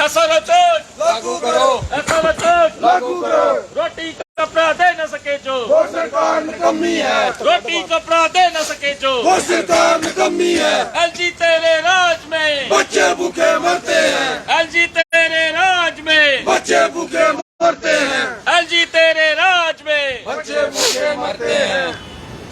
ऐसा बजट लागू करो, ऐसा बजट लागू करो। रोटी कपड़ा दे न सके जो वो सरकार निकम्मी है, रोटी कपड़ा दे न सके जो वो सरकार निकम्मी है। एलजी तेरे राज में बच्चे भूखे मरते हैं, एलजी तेरे राज में बच्चे भूखे मरते हैं, एलजी तेरे राज में बच्चे भूखे मरते हैं।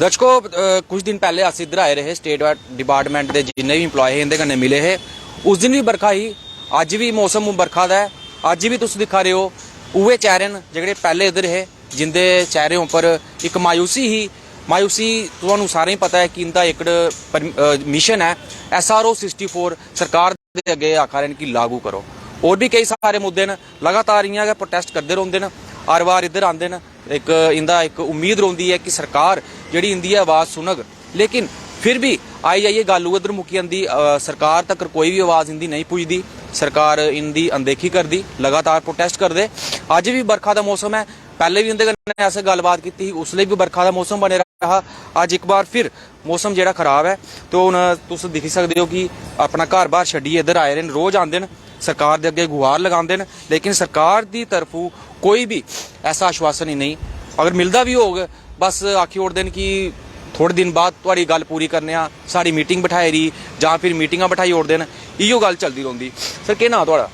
दर्शकों कुछ दिन पहले अस इधर आए रहे स्टेट डिपार्टमेंट के जिन्ने भी इंप्लॉय है इंदे कन्नै मिले है। उस दिन भी बरखा ही, अज भी मौसम बरखा दा है। अज भी तुम दिखा रहे हो उवे चेहरे न जेहड़े पहले इधर है, जिंदे चेहरों पर एक मायूसी ही। मायूसी तुहानू सारें ही पता है कि इनका एक मिशन है SRO 64 सरकार दे अगे आखा रहे कि लागू करो। और भी कई सारे मुद्दे न, लगातार इयां प्रोटेस्ट करते रहिंदे न, हर बार इधर आंदे न। एक इंदा एक उम्मीद रहिंदी है कि सरकार जिहड़ी इंदी आवाज़ सुनग, लेकिन फिर भी आई जाइए गल उधर मुक्की जंदी। सरकार तक कोई भी आवाज़ इंदी नहीं पुजदी, सरकार इंदी अनदेखी करदी, लगातार प्रोटेस्ट करदे। अज भी बरखा का मौसम है, पहले भी उनके कन्नै ऐसे गलबात की, उसले भी बरखा का मौसम बने रहा। अज एक बार फिर मौसम जिहड़ा खराब है, तो हुण तुस दिखी सकदे हो कि अपना घर बार छड्डिए इधर आए न, रोज़ आंदे न, सरकार दे अगे गुहार लगांदे न, लेकिन सरकार दी तरफों कोई भी ऐसा आश्वासन ही नहीं। अगर मिलता भी होग बस आखी ओड़दे न कि थोड़े दिन बाद तुहाड़ी गल पूरी करने आ, साड़ी मीटिंग बिठाई रही, जां फिर मीटिंगां बिठाई ओड़दे न, इहो गल चलदी रहिंदी। सर केह् नाम तुहाड़ा?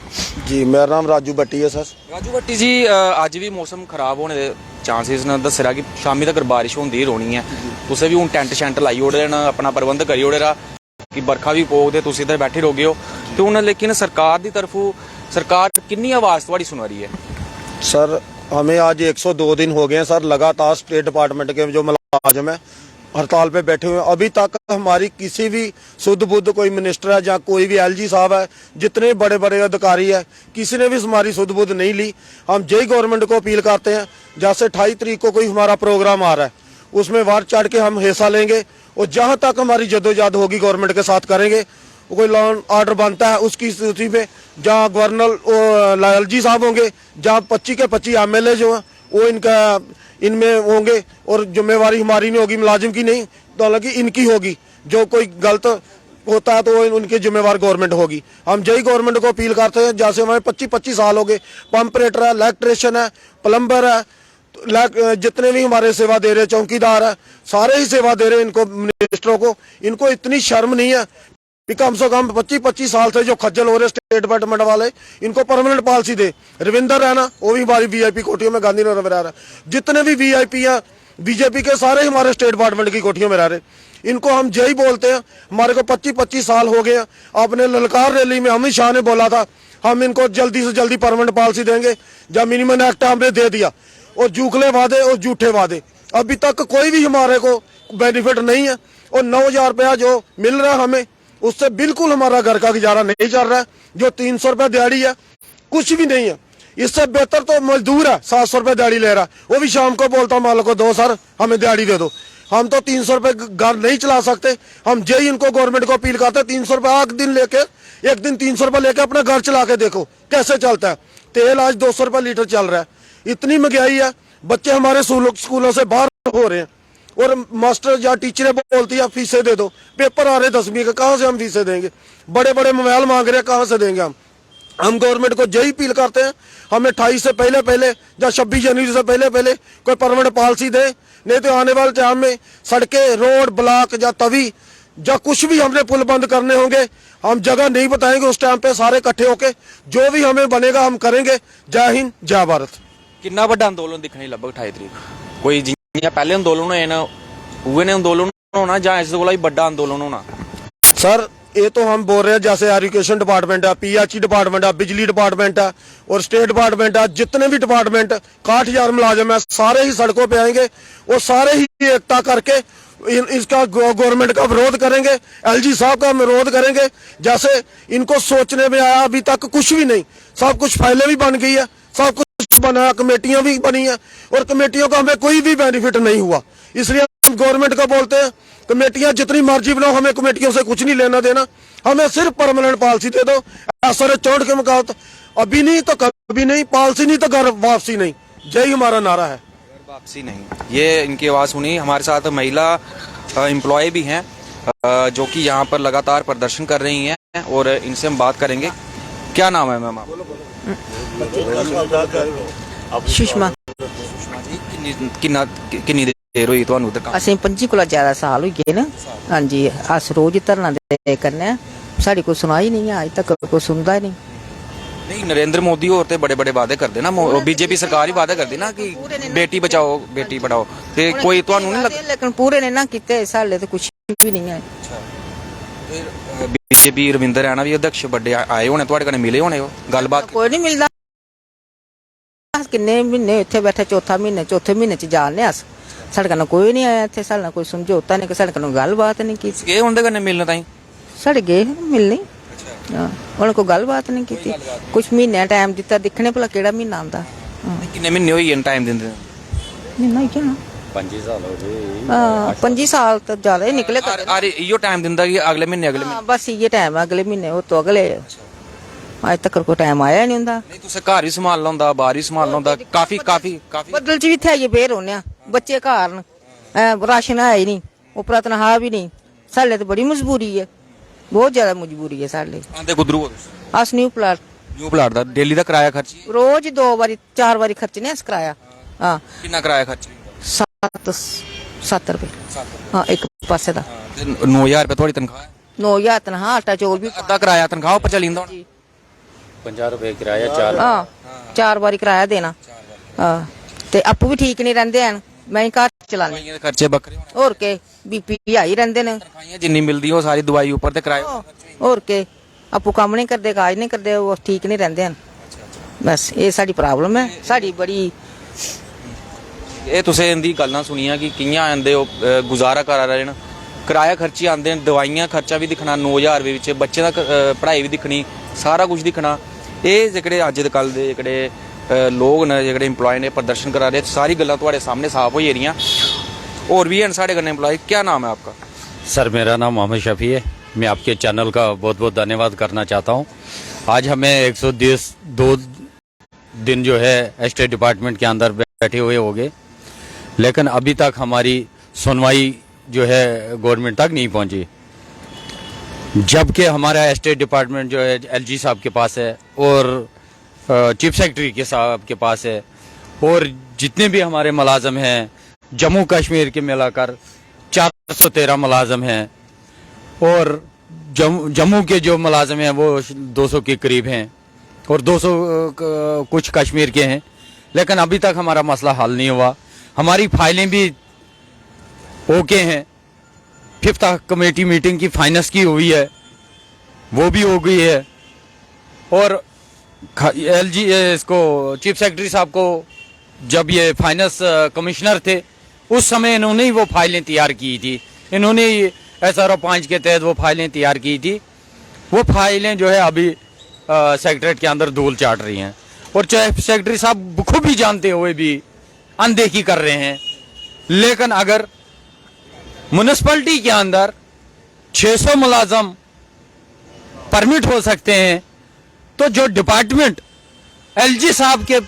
जी मेरा नाम राजू भट्टी है सर। राजू भट्टी जी, अज भी मौसम खराब होने दे चांसेस न, दस्सेआ कि शामी तक बारिश होंदी ही रौह्नी है। तुसें भी हुण टैंट शैंट लाई ओड़े न, अपना प्रबंध करी ओड़े दा कि बरखा भी पोग ते तुसीं इधर बैठे रहोगे हो। तो हुण लेकिन सरकार दी तरफों सरकार किन्नी आवाज़ तुहाड़ी सुना रही है? सर हमें आज 102 दिन हो गए हैं सर, लगातार स्टेट डिपार्टमेंट के जो मुलाजिम है हड़ताल पे बैठे हुए हैं। अभी तक हमारी किसी भी शुद्ध बुद्ध कोई मिनिस्टर है या कोई भी LG साहब है, जितने बड़े बड़े अधिकारी है, किसी ने भी हमारी शुद्ध बुद्ध नहीं ली। हम जय गवर्नमेंट को अपील करते हैं, जैसे 28 तारीख को कोई हमारा प्रोग्राम आ रहा है, उसमें बढ़ चढ़ के हम हिस्सा लेंगे और जहाँ तक हमारी जद्दोजहद होगी गवर्नमेंट के साथ करेंगे। कोई लॉ ऑर्डर बनता है उसकी स्थिति में जहाँ गवर्नर LG साहब होंगे, जहाँ 25 के 25 MLA जो हैं वो इनमें होंगे, और जिम्मेवारी हमारी नहीं होगी, मुलाजिम की नहीं, तो हालांकि इनकी होगी। जो कोई गलत होता है तो उनकी जिम्मेवार गवर्नमेंट होगी। हम जय गवर्नमेंट को अपील करते हैं, जैसे हमें 25-25 साल हो गए, पंप ऑपरेटर है, इलेक्ट्रिशियन है, प्लम्बर है, जितने भी हमारे सेवा दे रहे, चौकीदार है, सारे ही सेवा दे रहे इनको, मिनिस्टरों को। इनको इतनी शर्म नहीं है कि कम से कम 25-25 साल से जो खज्जल हो रहे स्टेट डिपार्टमेंट वाले, इनको परमानेंट पॉलिसी दे। रविंदर है ना, वो भी हमारी VIP कोठियों में गांधीनगर में रह रहा है। जितने भी VIP हैं BJP के, सारे हमारे स्टेट डिपार्टमेंट की कोठियों में रह रहे। इनको हम जय बोलते हैं। हमारे को 25-25 साल हो गए। आपने ललकार रैली में अमित शाह ने बोला था हम इनको जल्दी से जल्दी परमानेंट पॉलिसी देंगे, जब मिनिमम एक्ट हमने दे दिया, और जूखले वादे और झूठे वादे। अभी तक कोई भी हमारे को बेनिफिट नहीं है, और 9,000 रुपया जो मिल रहा है हमें, उससे बिल्कुल हमारा घर का गुजारा नहीं चल रहा है। जो 300 रुपये दिहाड़ी है कुछ भी नहीं है। इससे बेहतर तो मजदूर है 700 रुपये दिहाड़ी ले रहा है, वो भी शाम को बोलता मालिक को, दो सर हमें दिहाड़ी दे दो। हम तो 300 रुपये घर नहीं चला सकते। हम जय इनको गवर्नमेंट को अपील करते हैं, 300 रुपये एक दिन 300 रुपये लेके अपना घर चला के देखो कैसे चलता है। तेल आज 200 रुपये लीटर चल रहा है। इतनी महंगाई है, बच्चे हमारे स्कूलों से बाहर हो रहे हैं, और मास्टर या टीचरें बोलती है फीसें दे दो। पेपर आ रहे 10वीं के, कहाँ से हम फीसें देंगे? बड़े बड़े मोबाइल मांग रहे हैं, कहाँ से देंगे हम गवर्नमेंट को यही अपील करते हैं, हमें 28 से पहले या 26 जनवरी से पहले कोई परमानेंट पॉलिसी दे। नहीं तो आने वाले टाइम में सड़कें, रोड ब्लॉक या तवी या कुछ भी हमने पुल बंद करने होंगे, हम जगह नहीं बताएंगे। उस टाइम पे सारे इकट्ठे होके जो भी हमें बनेगा हम करेंगे। जय हिंद, जय भारत। कितना बड़ा आंदोलन दिखने लगभग 28 तारीख कोई जियां पहले आंदोलन होए ना, उहे ने आंदोलन होना जां इस कोला भी बड़ा आंदोलन होना? सर ये तो हम बोल रहे हैं, जैसे एजुकेशन डिपार्टमेंट है, PHE डिपार्टमेंट है, बिजली डिपार्टमेंट है और स्टेट डिपार्टमेंट है, जितने भी डिपार्टमेंट 61,000 मुलाजिम है, सारे ही सड़कों पे आएंगे और सारे ही एकता करके इसका गवर्नमेंट का विरोध करेंगे, LG साहब का विरोध करेंगे। जैसे इनको सोचने में आया, अभी तक कुछ भी नहीं, सब कुछ फाइलें भी बन गई है, सब कुछ बना, कमेटियां भी बनी है, और कमेटियों का हमें कोई भी बेनिफिट नहीं हुआ। इसलिए हम गवर्नमेंट को बोलते हैं कमेटियां जितनी मर्जी बनाओ, हमें कमेटियों से कुछ नहीं लेना देना, हमें सिर्फ परमानेंट पॉलिसी दे दो। SRO 64 के मुकाबले अभी नहीं तो कभी नहीं, पॉलिसी नहीं तो घर वापसी नहीं। जय हमारा नारा है, घर वापसी नहीं। ये इनकी आवाज़ सुनी। हमारे साथ महिला एम्प्लॉय भी हैं जो कि यहाँ पर लगातार प्रदर्शन कर रही हैं, और इनसे हम बात करेंगे। क्या नाम है मैम आपका? ਸੁਸ਼ਮਾ ਕਿੰਨੀ ਦੇਰ ਹੋਈ ਤੁਹਾਨੂੰ ਤੇ ਕੰਮ? ਅਸੀਂ 25 ਕੋਲ ਜ਼ਿਆਦਾ ਸਾਲ ਹੋ ਗਏ ਨਾ। ਹਾਂਜੀ ਅਸ ਰੋਜ਼ ਧਰਨਾ ਦੇ ਕਰਨੇ ਆ, ਸਾਡੀ ਕੋਈ ਸੁਣਾਈ ਨਹੀਂ ਹੈ, ਅੱਜ ਤੱਕ ਕੋਈ ਸੁਣਦਾ ਹੀ ਨਹੀਂ। नहीं नरेंद्र मोदी और ते बड़े बड़े वादे करते ना, बीजेपी सरकार ही वादे करती ना कि बेटी बचाओ बेटी पढ़ाओ, ते कोई ਤੁਹਾਨੂੰ नहीं लगता? लेकिन पूरे ने ना किते साले तो कुछ भी नहीं है। बीजेपी रविंदर रैना भी अध्यक्ष बड़े आए होने ਤੁਹਾਡੇ कन्नै मिले होने, गलबात कोई नहीं मिलता। किन्ने महीने इत्थे बैठे, चौथे महीने च जाने अस, साढ़े कन्नै कोई नहीं आया इत्थे, साढ़े कोई समझौता नहीं, साढ़े कन्नै गलबात नहीं की। गए उनके कन्नै मिलने ताईं? साढ़े गए मिलने, उन्होंने कोई गलबात नहीं की। कुछ महीने टाइम दिता, दिखने भला केड़ा महीना आंदा। किन्ने महीने होई टाइम दिंदे? महीना ही क्या 25 साल हो गए। 25 साल तो ज्यादा ही निकले। अरे इयो टाइम दिंदा कि अगले महीने बस ये टाइम है, अगले महीने वो तो अगले, अज तक कोई टाइम आया नहीं हुंदा। नहीं तुसे घर ही संभालना हुंदा, बाहर ही संभालना हुंदा, काफी काफी काफी बदल च भी थे ये बेर होने, बच्चे घर न, राशन है ही नहीं, ऊपर तनखा भी नहीं। साले तो बड़ी मजबूरी है, बहुत ज्यादा मजबूरी है साले। आंदे गुदरू हो अस न्यू प्लाट दा डेली दा किराया खर्च रोज 2 बारी 4 बारी खर्चने अस किराया। हाँ कितना किराया खर्च? 7 रुपए। हाँ एक पासे दा 9000 रुपए थोड़ी तनख्वाह है। 9000 तनखा, आटा चौल भी। अद्धा किराया तनख्वाह ऊपर चली जांदा। 50 रुपए किराया 4। हाँ 4 बारी किराया देना। हाँ ते आपू भी ठीक नहीं रहंदे हैं, मैं ही घर चलानी। दवाइयां दे खर्चे बक्खरे होने, और के बीपी हाई रहंदे ने, तनख्वाहियां जिन्नी मिलदी वो सारी दवाई ऊपर ते किराया। और के आपू काम नहीं करते, काज नहीं करते, वो ठीक नहीं रहंदे हैं। बस ये साडी प्रॉब्लम है, साडी बड़ी। ਇਹ ਤੁਸੀਂ ਇਹਦੀ ਗੱਲਾਂ ਸੁਣੀਆਂ ਕਿ ਕਿੰਨਾ ਆਂਦੇ ਉਹ ਗੁਜ਼ਾਰਾ ਕਰ ਰਹੇ ਨੇ, ਕਿਰਾਇਆ ਖਰਚੀ ਆਂਦੇ ਨੇ, ਦਵਾਈਆਂ ਖਰਚਾ ਵੀ ਦਿਖਣਾ 9000 ਰੁਪਏ ਵਿੱਚ, ਬੱਚੇ ਦਾ ਪੜ੍ਹਾਈ ਵੀ ਦਿਖਣੀ, ਸਾਰਾ ਕੁਝ ਦਿਖਣਾ। ਇਹ ਜਿਹੜੇ ਅੱਜ ਦੇ ਕੱਲ ਦੇ ਜਿਹੜੇ ਲੋਕ ਨੇ, ਜਿਹੜੇ EMPLOYE ਨੇ प्रदर्शन करा रहे, सारी गल्लां ਤੁਹਾਡੇ सामने साफ हो रही। और भी हैं साढ़े कन्नै EMPLOYE। क्या नाम है आपका? सर मेरा नाम मोहम्मद शफी है। मैं आपके चैनल का बहुत बहुत धन्यवाद करना चाहता हूँ। आज हमें 102 दिन जो है स्टेट डिपार्टमेंट के अंदर बैठे हुए हो गए, लेकिन अभी तक हमारी सुनवाई जो है गवर्नमेंट तक नहीं पहुंची। जबकि हमारा स्टेट डिपार्टमेंट जो है LG साहब के पास है और चीफ सेक्रेटरी के साहब के पास है, और जितने भी हमारे मुलाजम हैं जम्मू कश्मीर के मिलाकर 413 मुलाजम हैं, और जम्मू के जो मुलाजम हैं वो 200 के करीब हैं, और 200 कुछ कश्मीर के हैं। लेकिन अभी तक हमारा मसला हल नहीं हुआ। हमारी फाइलें भी ओके हैं। 5th कमेटी मीटिंग की फाइनेंस की हुई है, वो भी हो गई है। और LG इसको चीफ सेक्रेटरी साहब को जब ये फाइनेंस कमिश्नर थे उस समय इन्होंने ही वो फाइलें तैयार की थी, इन्होंने ही SRO 5 के तहत वो फाइलें तैयार की थी। वो फाइलें जो है अभी सेक्रेटरीट के अंदर धूल चाट रही हैं, और चीफ सेक्रेटरी साहब खुद भी जानते हुए भी अनदेखी कर रहे हैं। लेकिन अगर म्युनिसिपैलिटी के अंदर 600 मुलाजम परमिट हो सकते हैं, तो जो डिपार्टमेंट LG साहब के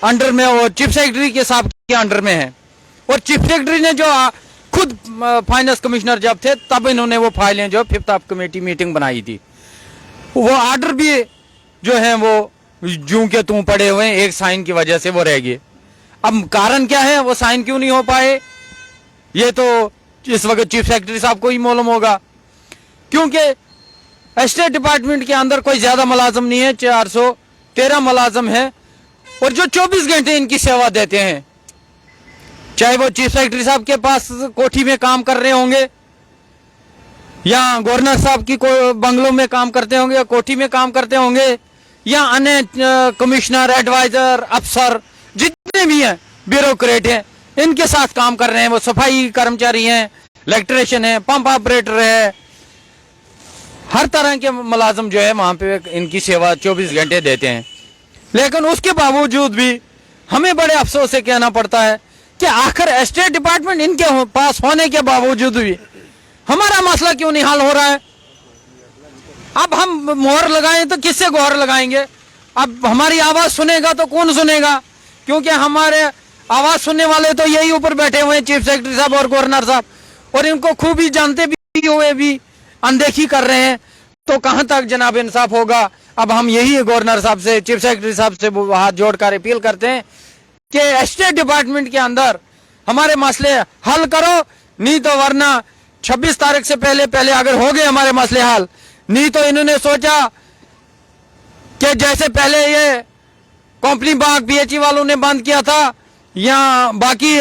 अंडर में और चीफ सेक्रेटरी के साहब के अंडर में है, और चीफ सेक्रेटरी ने जो खुद फाइनेंस कमिश्नर जब थे तब इन्होंने वो फाइलें जो 5th कमेटी मीटिंग बनाई थी, वो आर्डर भी जो है वो जूं के तूं पड़े हुए हैं, एक साइन की वजह से वो रह गए। अब कारण क्या है, वो साइन क्यों नहीं हो पाए, ये तो इस वक्त चीफ सेक्रेटरी साहब को ही मालूम होगा। क्योंकि स्टेट डिपार्टमेंट के अंदर कोई ज्यादा मुलाजम नहीं है, 413 मुलाजम है, और जो 24 घंटे इनकी सेवा देते हैं, चाहे वो चीफ सेक्रेटरी साहब के पास कोठी में काम कर रहे होंगे, या गवर्नर साहब की बंगलों में काम करते होंगे, या कोठी में काम करते होंगे, या अन्य कमिश्नर, एडवाइजर, अफसर जितने भी हैं, ब्यूरोक्रेट हैं, इनके साथ काम कर रहे हैं। वो सफाई कर्मचारी हैं, इलेक्ट्रिशियन है, पंप ऑपरेटर है, हर तरह के मुलाजम जो है वहां पे इनकी सेवा 24 घंटे देते हैं। लेकिन उसके बावजूद भी हमें बड़े अफसोस से कहना पड़ता है कि आखिर स्टेट डिपार्टमेंट इनके पास होने के बावजूद भी हमारा मसला क्यों नहीं हल हो रहा है। अब हम मोहर लगाएं तो किससे गुहार लगाएंगे? अब हमारी आवाज सुनेगा तो कौन सुनेगा? क्योंकि हमारे आवाज सुनने वाले तो यही ऊपर बैठे हुए हैं, चीफ सेक्रेटरी साहब और गवर्नर साहब, और इनको खूब ही जानते भी हुए भी अनदेखी कर रहे हैं। तो कहां तक जनाब इंसाफ होगा अब हम यही गवर्नर साहब से, चीफ सेक्रेटरी साहब से हाथ जोड़कर अपील करते हैं कि एस्टेट डिपार्टमेंट के अंदर हमारे मसले हल करो, नहीं तो वरना 26 तारीख से पहले अगर हो गए हमारे मसले हल, नहीं तो इन्होंने सोचा कि जैसे पहले ये कंपनी बाग बीएचई वालों ने बंद किया था या बाकी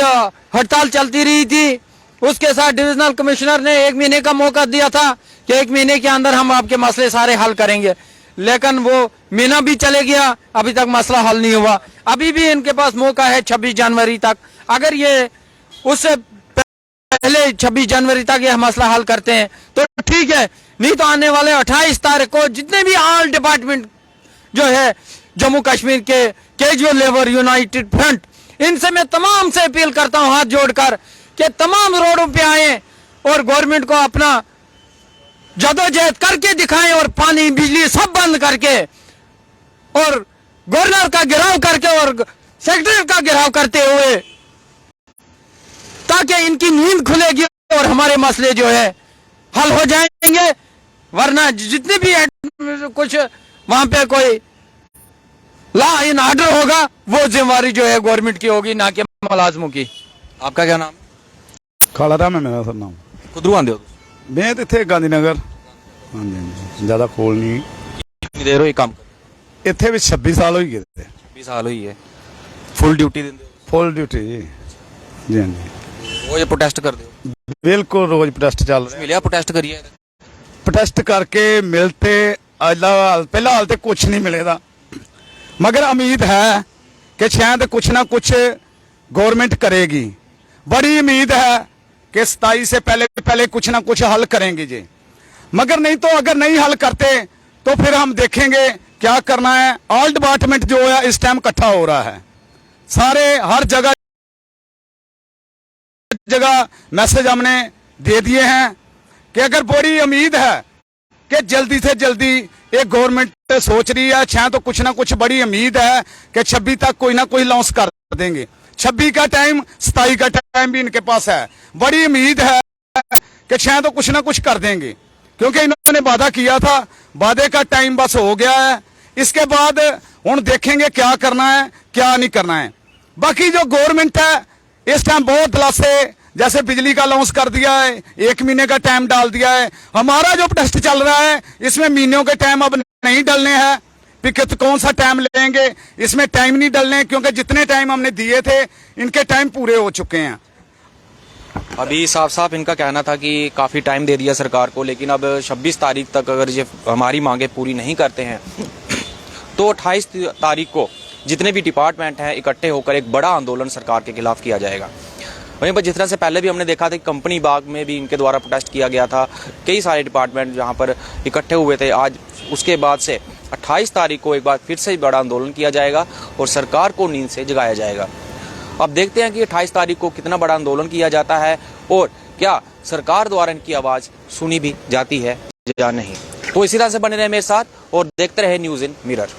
हड़ताल चलती रही थी, उसके साथ डिविजनल कमिश्नर ने 1 महीने का मौका दिया था कि 1 महीने के अंदर हम आपके मसले सारे हल करेंगे, लेकिन वो महीना भी चले गया, अभी तक मसला हल नहीं हुआ। अभी भी इनके पास मौका है 26 जनवरी तक, अगर ये उससे पहले 26 जनवरी तक यह मसला हल करते हैं तो ठीक है, नहीं तो आने वाले 28 तारीख को जितने भी ऑल डिपार्टमेंट जो है जम्मू कश्मीर के कैजुअल लेबर यूनाइटेड फ्रंट, इनसे मैं तमाम से अपील करता हूं हाथ जोड़कर कि तमाम रोडों पे आए और गवर्नमेंट को अपना जदोजहद करके दिखाएं और पानी बिजली सब बंद करके और गवर्नर का घेराव करके और सेक्रेटरी का घेराव करते हुए, ताकि इनकी नींद खुलेगी और हमारे मसले जो है हल हो जाएंगे। वरना जितने भी कुछ वहां पे कोई लॉ इन ऑर्डर होगा वो जिम्मेवारी जो है गवर्नमेंट की होगी, ना कि मुलाजमों की। आपका क्या नाम? खाला राम है मेरा सर नाम। खुदरू आंदे हो? मैं तो इतने गांधीनगर। हाँ जी, ज्यादा कोल नहीं। कितनी देर हुई काम? इतने भी 26 साल हो गए थे। 20 साल हुई है। फुल ड्यूटी देंदे हो? फुल ड्यूटी जी। जी हाँ जी। रोज प्रोटेस्ट कर दो? बिल्कुल रोज प्रोटेस्ट चल रहा है। मिलिया प्रोटेस्ट करिए? प्रोटेस्ट करके मिलते पहला हाल तो कुछ नहीं मिलेगा, मगर उम्मीद है कि शायद कुछ ना कुछ गवर्नमेंट करेगी। बड़ी उम्मीद है कि 27 से पहले कुछ ना कुछ हल करेंगे जी, मगर नहीं तो अगर नहीं हल करते तो फिर हम देखेंगे क्या करना है। ऑल डिपार्टमेंट जो है इस टाइम इकट्ठा हो रहा है, सारे हर जगह मैसेज हमने दे दिए हैं कि अगर बड़ी उम्मीद है कि जल्दी से जल्दी एक गवर्नमेंट सोच रही है, शायद तो कुछ ना कुछ बड़ी उम्मीद है कि 26 तक कोई ना कोई लॉन्च कर देंगे। 26 का टाइम, 27 का टाइम भी इनके पास है। बड़ी उम्मीद है कि शायद तो कुछ ना कुछ कर देंगे, क्योंकि इन्होंने वादा किया था, वादे का टाइम बस हो गया है। इसके बाद हम देखेंगे क्या करना है क्या नहीं करना है। बाकी जो गवर्नमेंट है इस टाइम बहुत दिलासे, जैसे बिजली का लॉन्च कर दिया है, 1 महीने का टाइम डाल दिया है। हमारा जो प्रोटेस्ट चल रहा है इसमें महीनों के टाइम अब नहीं डालने हैं, फिर कौन सा टाइम लेंगे, इसमें टाइम नहीं डालने, क्योंकि जितने टाइम हमने दिए थे इनके टाइम पूरे हो चुके हैं। अभी साफ इनका कहना था कि काफी टाइम दे दिया सरकार को, लेकिन अब 26 तारीख तक अगर ये हमारी मांगे पूरी नहीं करते हैं तो 28 तारीख को जितने भी डिपार्टमेंट हैं इकट्ठे होकर एक बड़ा आंदोलन सरकार के खिलाफ किया जाएगा। वहीं पर जिस तरह से पहले भी हमने देखा था कि कंपनी बाग में भी इनके द्वारा प्रोटेस्ट किया गया था, कई सारे डिपार्टमेंट जहां पर इकट्ठे हुए थे। आज उसके बाद से 28 तारीख को एक बार फिर से बड़ा आंदोलन किया जाएगा और सरकार को नींद से जगाया जाएगा। अब देखते हैं कि 28 तारीख को कितना बड़ा आंदोलन किया जाता है और क्या सरकार द्वारा इनकी आवाज़ सुनी भी जाती है या नहीं। तो इसी तरह से बने रहे मेरे साथ और देखते रहे न्यूज़ इन मिरर।